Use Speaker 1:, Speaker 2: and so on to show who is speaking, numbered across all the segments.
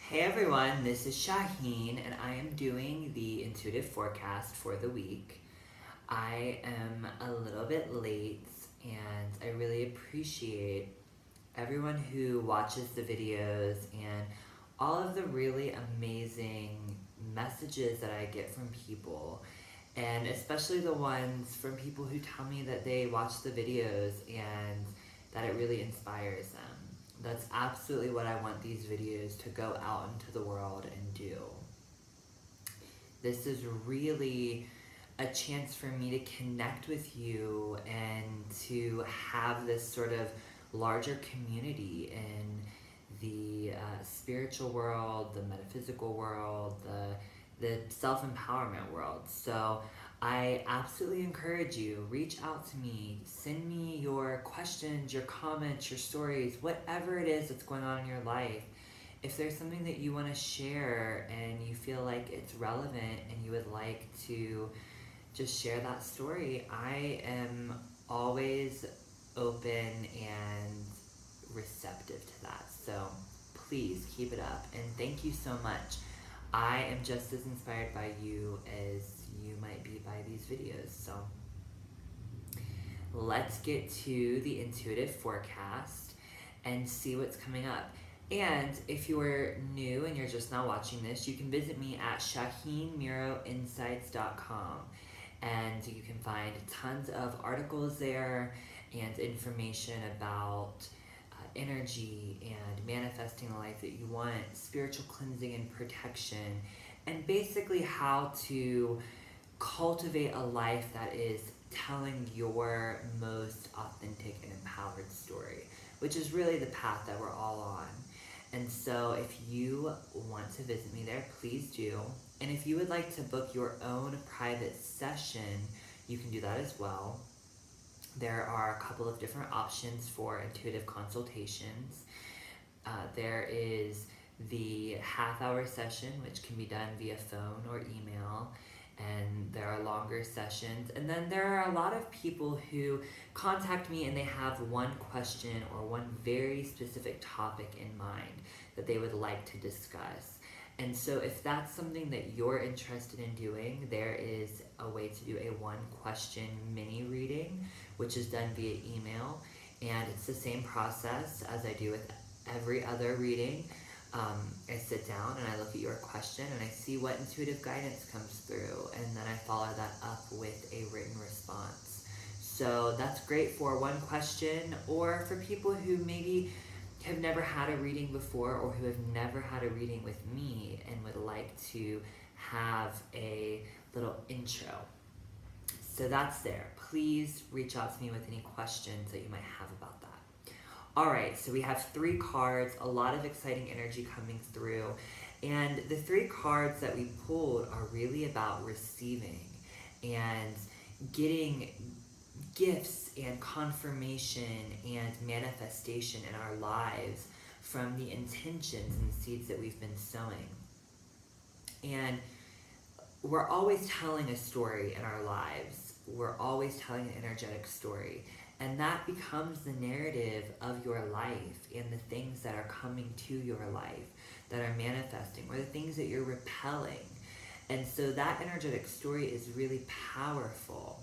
Speaker 1: Hey everyone, this is Shaheen, and I am doing the intuitive forecast for the week. I am a little bit late, and I really appreciate everyone who watches the videos and all of the really amazing messages that I get from people, and especially the ones from people who tell me that they watch the videos and that it really inspires them. That's absolutely what I want these videos to go out into the world and do. This is really a chance for me to connect with you and to have this sort of larger community in the spiritual world, the metaphysical world, the self-empowerment world. So I absolutely encourage you, reach out to me, send me your questions, your comments, your stories, whatever it is that's going on in your life. If there's something that you want to share and you feel like it's relevant and you would like to just share that story, I am always open and receptive to that. So please keep it up, and thank you so much. I am just as inspired by you as you might be by these videos. So let's get to the intuitive forecast and see what's coming up. And if you're new and you're just now watching this, you can visit me at shaheenmiroinsights.com, and you can find tons of articles there and information about energy and manifesting the life that you want, spiritual cleansing and protection, and basically how to cultivate a life that is telling your most authentic and empowered story, which is really the path that we're all on. And so if you want to visit me there, please do. And if you would like to book your own private session, you can do that as well. There are a couple of different options for intuitive consultations. There is the half-hour session, which can be done via phone or email, and there are longer sessions. And then there are a lot of people who contact me and they have one question or one very specific topic in mind that they would like to discuss. And so if that's something that you're interested in doing, there is a way to do a one-question mini reading, which is done via email. And it's the same process as I do with every other reading. I sit down and I look at your question and I see what intuitive guidance comes through, and then I follow that up with a written response. So that's great for one question, or for people who maybe have never had a reading before, or who have never had a reading with me and would like to have a little intro. So that's there. Please reach out to me with any questions that you might have about that. Alright, so we have 3 cards, a lot of exciting energy coming through, and the 3 cards that we pulled are really about receiving and getting gifts and confirmation and manifestation in our lives from the intentions and seeds that we've been sowing. And we're always telling a story in our lives. We're always telling an energetic story. And that becomes the narrative of your life and the things that are coming to your life, that are manifesting, or the things that you're repelling. And so that energetic story is really powerful.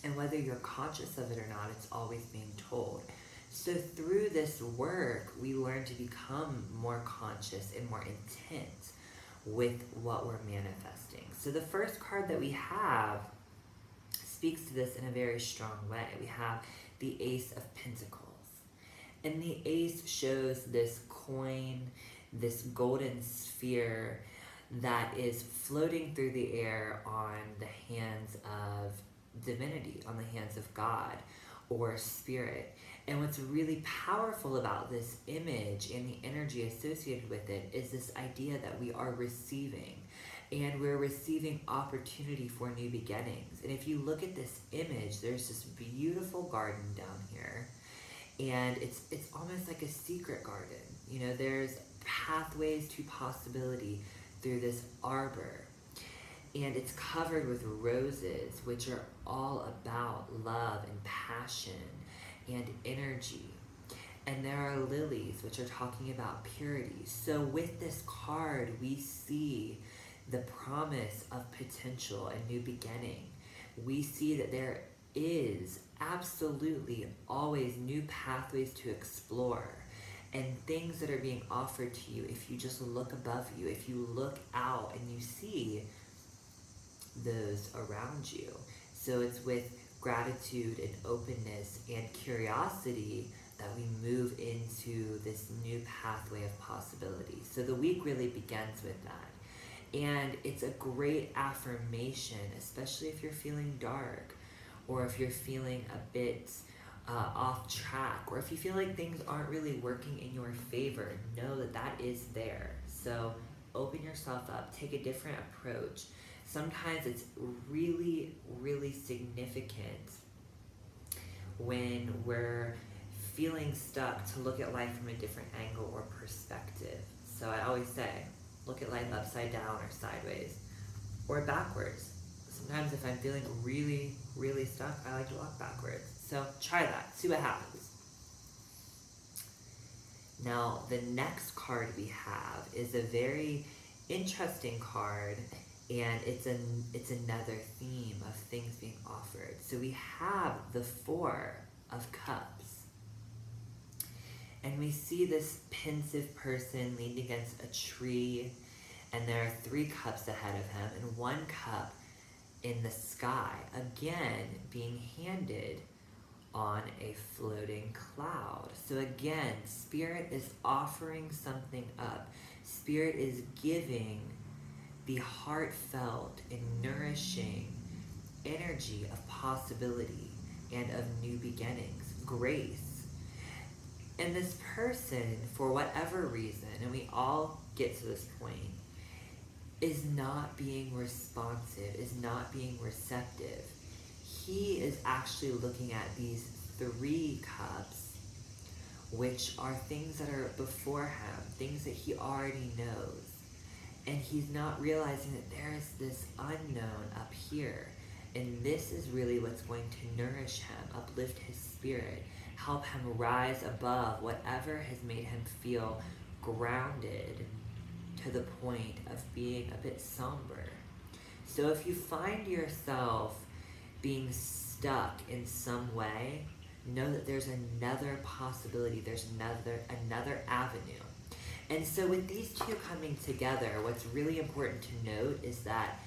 Speaker 1: And whether you're conscious of it or not, it's always being told. So through this work, we learn to become more conscious and more intent with what we're manifesting. So the first card that we have speaks to this in a very strong way. We have the Ace of Pentacles. And the Ace shows this coin, this golden sphere that is floating through the air on the hands of divinity, on the hands of God or spirit. And what's really powerful about this image and the energy associated with it is this idea that we are receiving, and we're receiving opportunity for new beginnings. And if you look at this image, there's this beautiful garden down here, and it's almost like a secret garden. You know, there's pathways to possibility through this arbor, and it's covered with roses, which are all about love and passion and energy. And there are lilies, which are talking about purity. So with this card, we see the promise of potential and new beginning. We see that there is absolutely always new pathways to explore and things that are being offered to you if you just look above you, if you look out and you see those around you. So it's with gratitude and openness and curiosity that we move into this new pathway of possibility. So the week really begins with that. And it's a great affirmation, especially if you're feeling dark or if you're feeling a bit off track, or if you feel like things aren't really working in your favor. Know that that is there. So open yourself up, take a different approach. Sometimes it's really, really significant when we're feeling stuck to look at life from a different angle or perspective. So I always say, look at life upside down or sideways or backwards. Sometimes if I'm feeling really, really stuck, I like to walk backwards. So try that, see what happens. Now, the next card we have is a very interesting card, and it's another theme of things being offered. So we have the Four of Cups. And we see this pensive person leaned against a tree, and there are 3 cups ahead of him, and 1 cup in the sky, again being handed on a floating cloud. So again, Spirit is offering something up. Spirit is giving the heartfelt and nourishing energy of possibility and of new beginnings, grace. And this person, for whatever reason, and we all get to this point, is not being responsive, is not being receptive. He is actually looking at these 3 cups, which are things that are before him, things that he already knows. And he's not realizing that there is this unknown up here. And this is really what's going to nourish him, uplift his spirit, help him rise above whatever has made him feel grounded to the point of being a bit somber. So if you find yourself being stuck in some way, know that there's another possibility, there's another avenue. And so with these 2 coming together, what's really important to note is that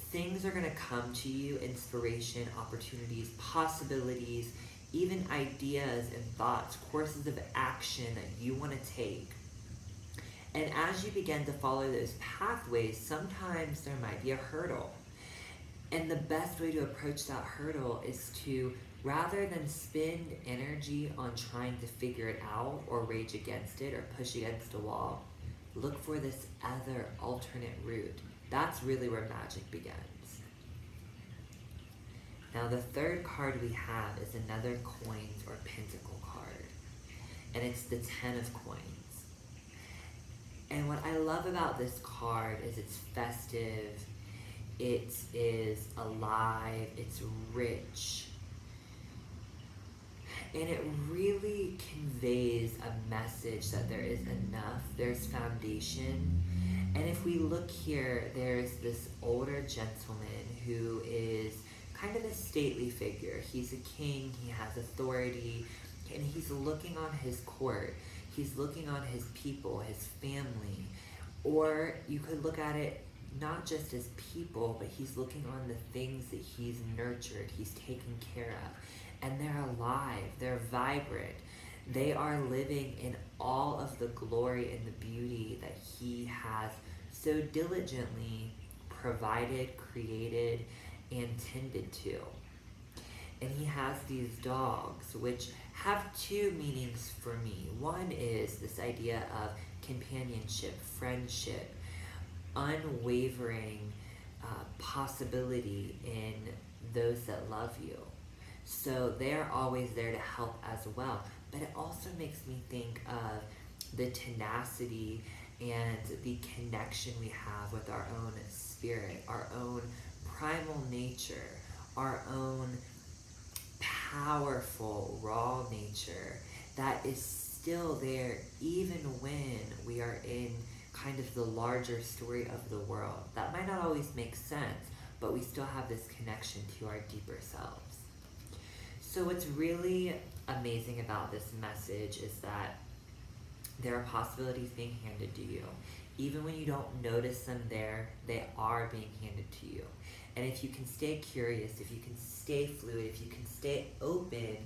Speaker 1: things are going to come to you, inspiration, opportunities, possibilities, even ideas and thoughts, courses of action that you want to take. And as you begin to follow those pathways, sometimes there might be a hurdle. And the best way to approach that hurdle is to, rather than spend energy on trying to figure it out or rage against it or push against a wall, look for this other alternate route. That's really where magic begins. Now the 3rd card we have is another coins or pentacle card. And it's the 10 of coins. And what I love about this card is it's festive, it is alive, it's rich, and it really conveys a message that there is enough, there's foundation. And if we look here, there's this older gentleman who is kind of a stately figure. He's a king, he has authority, and he's looking on his court. He's looking on his people, his family. Or you could look at it not just as people, but he's looking on the things that he's nurtured, he's taken care of. And they're alive, they're vibrant. They are living in all of the glory and the beauty that he has so diligently provided, created, and tended to. And he has these dogs, which have 2 meanings for me. One is this idea of companionship, friendship, unwavering possibility in those that love you. So they're always there to help as well. But it also makes me think of the tenacity and the connection we have with our own spirit, our own primal nature, our own powerful raw nature that is still there even when we are in kind of the larger story of the world. That might not always make sense, but we still have this connection to our deeper selves. So what's really amazing about this message is that there are possibilities being handed to you. Even when you don't notice them there, they are being handed to you. And if you can stay curious, if you can stay fluid, if you can stay open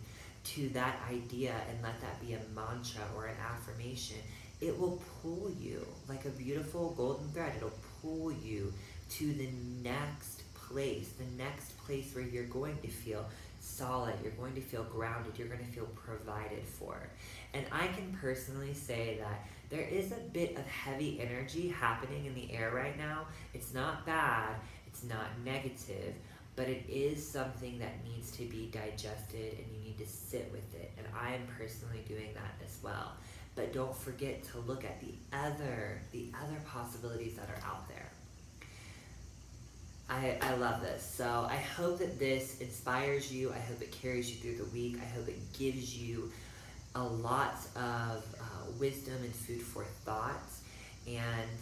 Speaker 1: to that idea and let that be a mantra or an affirmation, it will pull you like a beautiful golden thread. It'll pull you to the next place where you're going to feel solid, you're going to feel grounded, you're going to feel provided for. And I can personally say that there is a bit of heavy energy happening in the air right now. It's not bad, it's not negative, but it is something that needs to be digested, and you need to sit with it. And I am personally doing that as well. But don't forget to look at the other possibilities that are out there. I love this. So I hope that this inspires you. I hope it carries you through the week. I hope it gives you a lot of wisdom and food for thought. And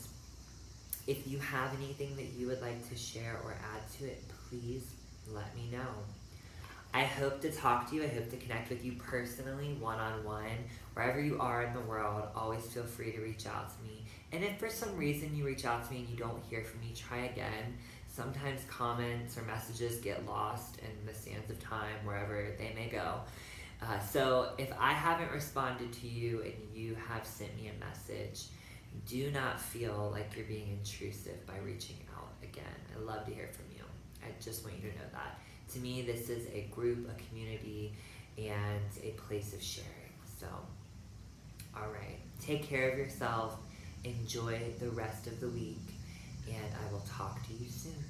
Speaker 1: if you have anything that you would like to share or add to it, please let me know. I hope to talk to you. I hope to connect with you personally, one-on-one. Wherever you are in the world, always feel free to reach out to me. And if for some reason you reach out to me and you don't hear from me, try again. Sometimes comments or messages get lost in the sands of time, wherever they may go. So if I haven't responded to you and you have sent me a message, do not feel like you're being intrusive by reaching out again. I love to hear from you. I just want you to know that. To me, this is a group, a community, and a place of sharing. So, all right. Take care of yourself. Enjoy the rest of the week, and I will talk to you soon.